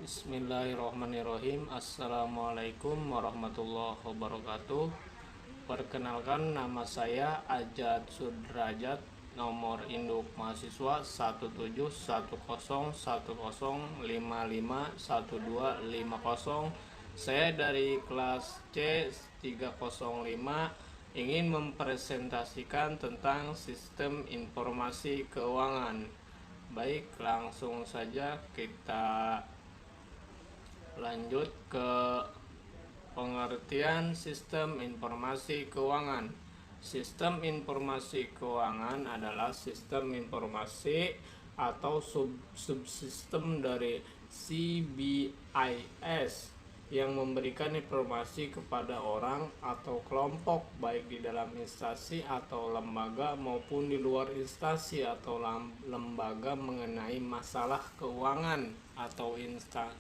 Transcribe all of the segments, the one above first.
Bismillahirrahmanirrahim. Assalamualaikum warahmatullahi wabarakatuh. Perkenalkan, nama saya Ajat Sudrajat, nomor induk mahasiswa 1710101055150. Saya dari kelas C 305 ingin mempresentasikan tentang sistem informasi keuangan. Baik, langsung saja kita lanjut ke pengertian sistem informasi keuangan. Sistem informasi keuangan adalah sistem informasi atau subsistem dari CBIS yang memberikan informasi kepada orang atau kelompok baik di dalam instansi atau lembaga maupun di luar instansi atau lembaga mengenai masalah keuangan atau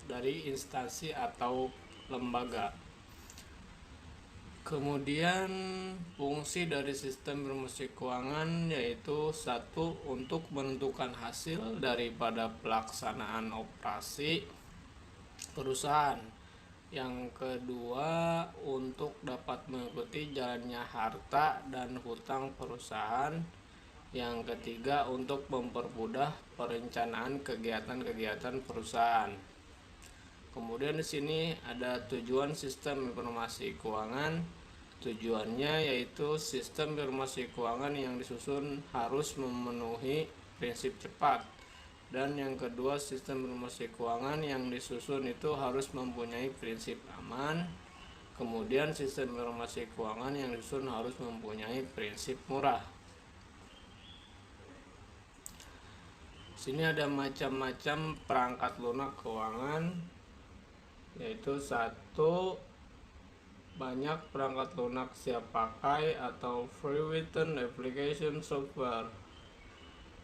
dari instansi atau lembaga. Kemudian fungsi dari sistem informasi keuangan yaitu satu, untuk menentukan hasil daripada pelaksanaan operasi perusahaan. Yang kedua, untuk dapat mengikuti jalannya harta dan hutang perusahaan. Yang ketiga, untuk mempermudah perencanaan kegiatan-kegiatan perusahaan. Kemudian di sini ada tujuan sistem informasi keuangan. Tujuannya yaitu sistem informasi keuangan yang disusun harus memenuhi prinsip cepat. Dan yang kedua, sistem informasi keuangan yang disusun itu harus mempunyai prinsip aman. Kemudian sistem informasi keuangan yang disusun harus mempunyai prinsip murah. Sini ada macam-macam perangkat lunak keuangan, yaitu satu, banyak perangkat lunak siap pakai atau free written application software.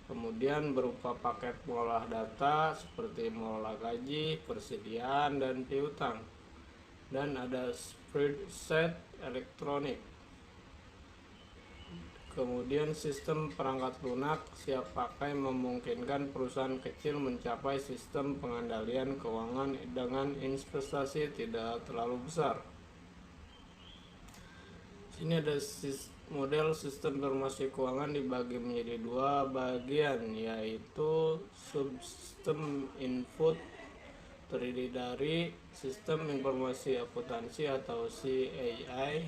Kemudian berupa paket mengolah data seperti mengolah gaji, persediaan, dan piutang. Dan ada spreadsheet elektronik. Kemudian sistem perangkat lunak siap pakai memungkinkan perusahaan kecil mencapai sistem pengendalian keuangan dengan investasi tidak terlalu besar. Ini ada model sistem informasi keuangan dibagi menjadi dua bagian, yaitu subsistem input terdiri dari sistem informasi akuntansi atau CAI.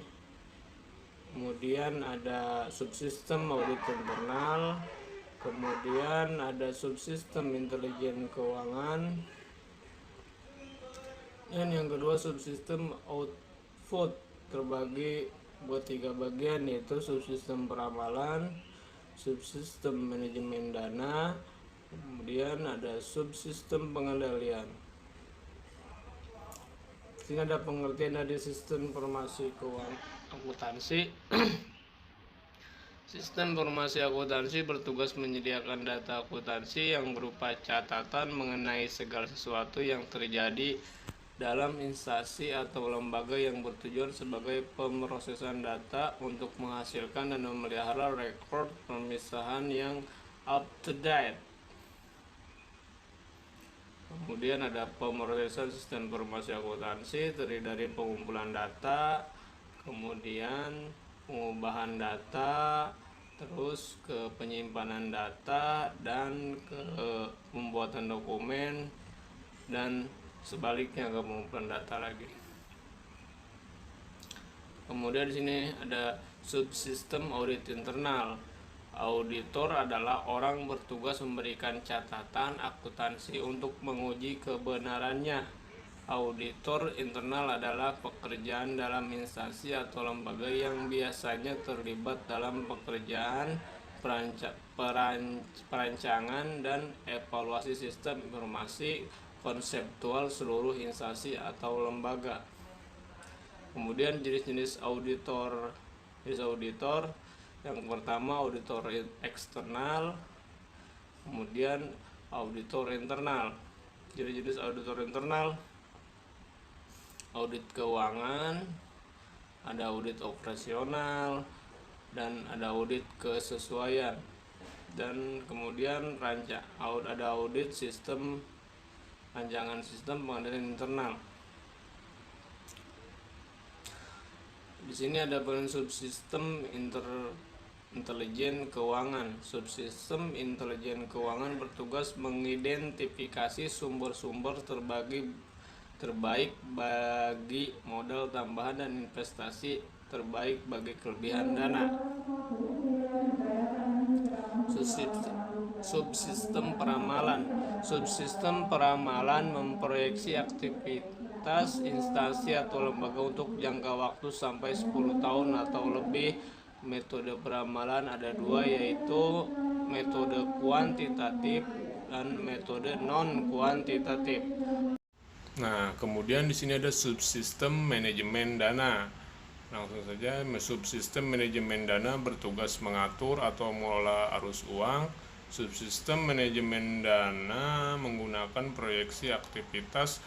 Kemudian ada subsistem audit internal. Kemudian ada subsistem intelijen keuangan. Dan yang kedua, subsistem output terbagi buat tiga bagian, yaitu subsistem peramalan, subsistem manajemen dana, kemudian ada subsistem pengendalian. Sini ada pengertian dari sistem informasi keuangan akuntansi. Sistem informasi akuntansi bertugas menyediakan data akuntansi yang berupa catatan mengenai segala sesuatu yang terjadi dalam instansi atau lembaga yang bertujuan sebagai pemrosesan data untuk menghasilkan dan memelihara rekor pemisahan yang up to date. Kemudian ada pemrosesan sistem informasi akuntansi terdiri dari pengumpulan data, kemudian pengubahan data, terus ke penyimpanan data, dan ke pembuatan dokumen, dan sebaliknya ke pengumpulan data lagi. Kemudian di sini ada subsistem audit internal. Auditor adalah orang bertugas memberikan catatan akuntansi untuk menguji kebenarannya. Auditor internal adalah pekerjaan dalam instansi atau lembaga yang biasanya terlibat dalam pekerjaan perancangan dan evaluasi sistem informasi konseptual seluruh instansi atau lembaga. Kemudian jenis-jenis auditor. Yang pertama, auditor eksternal, kemudian auditor internal. Jenis-jenis auditor internal: audit keuangan, ada audit operasional, dan ada audit kesesuaian. Dan kemudian ada audit sistem rancangan sistem pengendalian internal. Di sini ada bagian subsistem intelijen keuangan. Subsistem intelijen keuangan bertugas mengidentifikasi sumber-sumber terbaik bagi modal tambahan dan investasi terbaik bagi kelebihan dana. Subsistem peramalan. Subsistem peramalan memproyeksi aktivitas instansi atau lembaga untuk jangka waktu sampai 10 tahun atau lebih. Metode peramalan ada dua, yaitu metode kuantitatif dan metode non kuantitatif. Nah, kemudian di sini ada subsistem manajemen dana. Langsung saja, subsistem manajemen dana bertugas mengatur atau mengelola arus uang. Subsistem manajemen dana menggunakan proyeksi aktivitas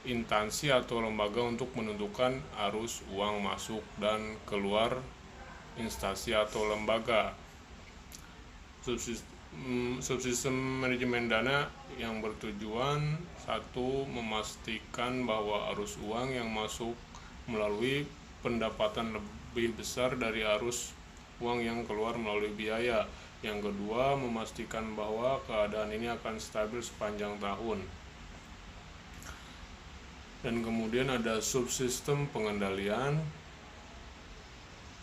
instansi atau lembaga untuk menentukan arus uang masuk dan keluar instansi atau lembaga. Subsistem manajemen dana yang bertujuan satu, memastikan bahwa arus uang yang masuk melalui pendapatan lebih besar dari arus uang yang keluar melalui biaya. Yang kedua, memastikan bahwa keadaan ini akan stabil sepanjang tahun. Dan kemudian ada subsistem pengendalian.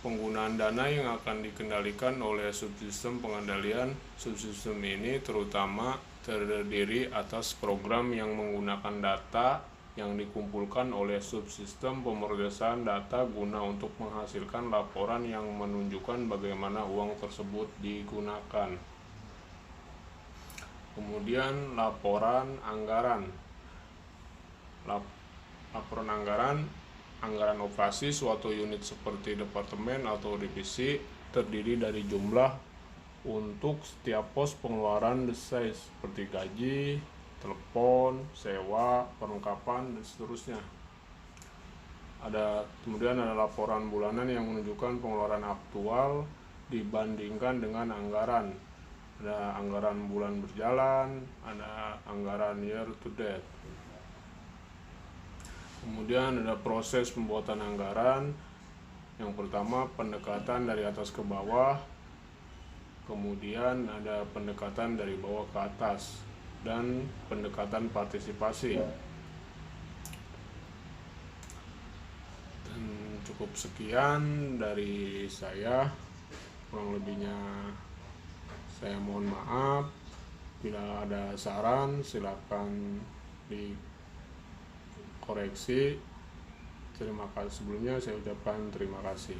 Penggunaan dana yang akan dikendalikan oleh subsistem pengendalian. Subsistem ini terutama terdiri atas program yang menggunakan data yang dikumpulkan oleh subsistem pemrosesan data guna untuk menghasilkan laporan yang menunjukkan bagaimana uang tersebut digunakan. Kemudian laporan anggaran. Laporan anggaran operasi suatu unit seperti departemen atau divisi terdiri dari jumlah untuk setiap pos pengeluaran seperti gaji, telepon, sewa, perlengkapan, dan seterusnya. Kemudian ada laporan bulanan yang menunjukkan pengeluaran aktual dibandingkan dengan anggaran. Ada anggaran bulan berjalan, ada anggaran year to date. Kemudian ada proses pembuatan anggaran. Yang pertama, pendekatan dari atas ke bawah. Kemudian ada pendekatan dari bawah ke atas dan pendekatan partisipasi. Dan cukup sekian dari saya, kurang lebihnya saya mohon maaf. Bila ada saran silakan dikoreksi. Terima kasih, sebelumnya saya ucapkan terima kasih.